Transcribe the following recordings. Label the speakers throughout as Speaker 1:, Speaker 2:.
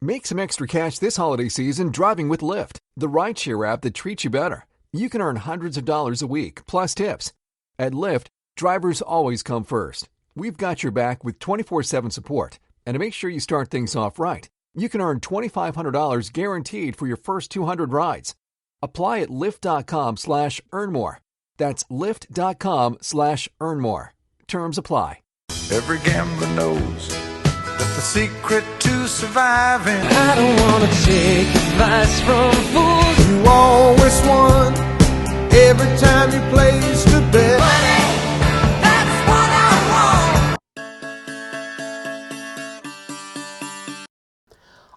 Speaker 1: Make some extra cash this holiday season driving with Lyft, the rideshare app that treats you better. You can earn hundreds of dollars a week, plus tips. At Lyft, drivers always come first. We've got your back with 24/7 support. And to make sure you start things off right, you can earn $2,500 guaranteed for your first 200 rides. Apply at lyft.com/earn more. That's lyft.com/earn more. Terms apply.
Speaker 2: Every gambler knows that the secret to surviving,
Speaker 3: I don't wanna take advice from fools.
Speaker 2: you always won every time you placed a bet.
Speaker 3: Money, that's what I want.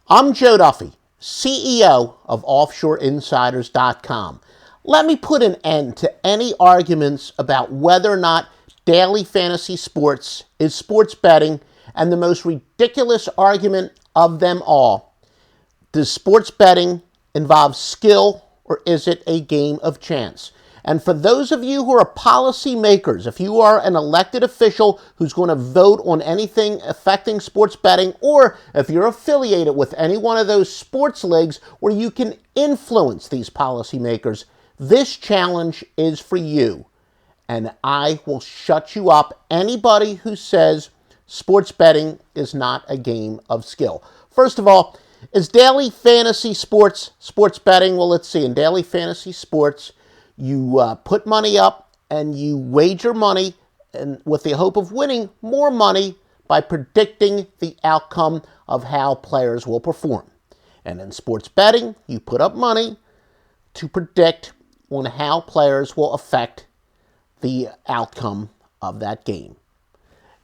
Speaker 4: I'm Joe Duffy, CEO of OffshoreInsiders.com. Let me put an end to any arguments about whether or not daily fantasy sports is sports betting, and the most ridiculous argument of them all. Does sports betting involve skill, or is it a game of chance? And for those of you who are policy makers, if you are an elected official who's going to vote on anything affecting sports betting, or if you're affiliated with any one of those sports leagues where you can influence these policy makers, this challenge is for you. And I will shut you up. Anybody who says sports betting is not a game of skill. First of all, is daily fantasy sports betting? Well, let's see. In daily fantasy sports, you put money up and you wager money and with the hope of winning more money by predicting the outcome of how players will perform. And in sports betting, you put up money to predict on how players will affect the outcome of that game.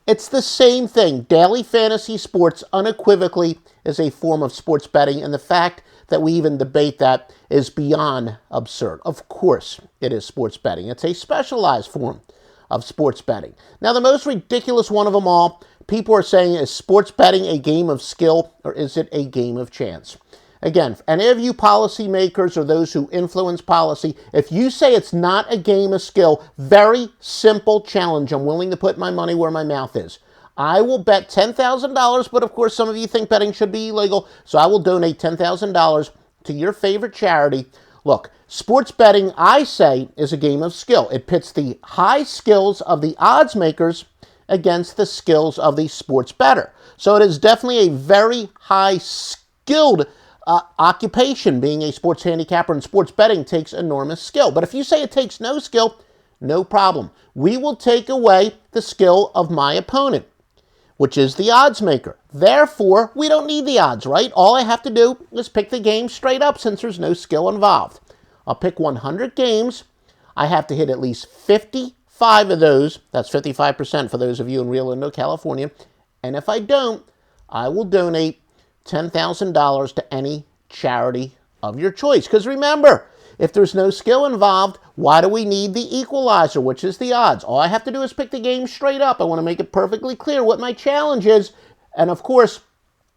Speaker 4: It's the same thing. Daily fantasy sports unequivocally is a form of sports betting, and the fact that we even debate that is beyond absurd. Of course, it is sports betting. It's a specialized form of sports betting. Now, the most ridiculous one of them all, people are saying, is sports betting a game of skill, or is it a game of chance? Again, any of you policymakers or those who influence policy, if you say it's not a game of skill, very simple challenge. I'm willing to put my money where my mouth is. I will bet $10,000, but of course some of you think betting should be illegal, so I will donate $10,000 to your favorite charity. Look, sports betting, I say, is a game of skill. It pits the high skills of the odds makers against the skills of the sports bettor. So it is definitely a very high skilled occupation. Being a sports handicapper and sports betting takes enormous skill. But if you say it takes no skill, no problem. We will take away the skill of my opponent, which is the odds maker. Therefore, we don't need the odds, right? All I have to do is pick the game straight up since there's no skill involved. I'll pick 100 games. I have to hit at least 55 of those. That's 55% for those of you in Rio Linda, California. And if I don't, I will donate $10,000 to any charity of your choice. Because remember, if there's no skill involved, why do we need the equalizer, which is the odds? All I have to do is pick the game straight up. I want to make it perfectly clear what my challenge is. And of course,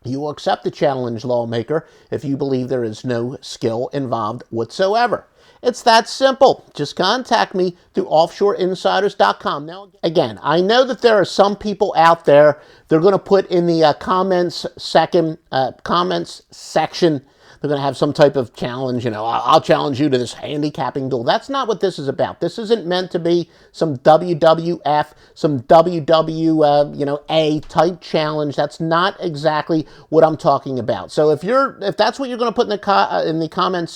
Speaker 4: you will accept the challenge, lawmaker, if you believe there is no skill involved whatsoever. It's that simple. Just contact me through offshoreinsiders.com. Now, again, I know that there are some people out there, they're going to put in the comments section, they're going to have some type of challenge, I'll challenge you to this handicapping duel. That's not what this is about. This isn't meant to be some WWF, some WWA type challenge. That's not exactly what I'm talking about. So if that's what you're going to put in the comments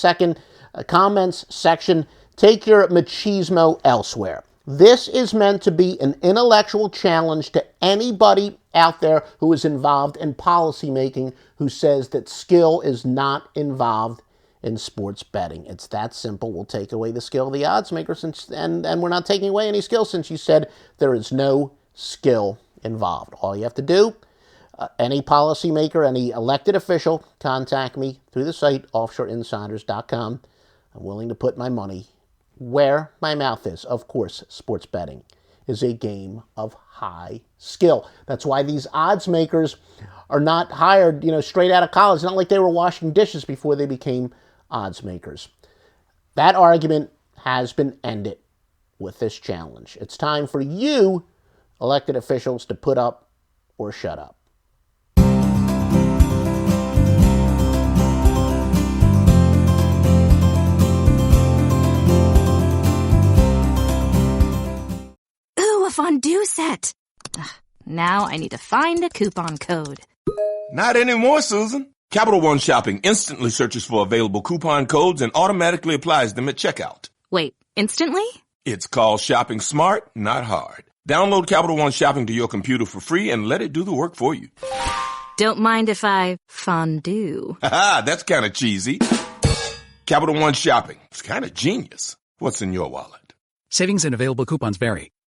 Speaker 4: section, take your machismo elsewhere. This is meant to be an intellectual challenge to anybody out there who is involved in policy making who says that skill is not involved in sports betting. It's that simple. We'll take away the skill of the odds maker and we're not taking away any skill since you said there is no skill involved. All you have to do, any policymaker, any elected official, contact me through the site offshoreinsiders.com. I'm willing to put my money where my mouth is. Of course, sports betting is a game of high skill. That's why these odds makers are not hired, straight out of college. It's not like they were washing dishes before they became odds makers. That argument has been ended with this challenge. It's time for you, elected officials, to put up or shut up.
Speaker 5: a fondue set. Ugh, now I need to find a coupon code.
Speaker 6: Not anymore, Susan. Capital One Shopping instantly searches for available coupon codes and automatically applies them at checkout.
Speaker 5: Wait, instantly?
Speaker 6: It's called shopping smart, not hard. Download Capital One Shopping to your computer for free and let it do the work for you.
Speaker 5: Don't mind if I fondue.
Speaker 6: Haha, that's kind of cheesy. Capital One Shopping. It's kind of genius. What's in your wallet?
Speaker 7: Savings and available coupons vary.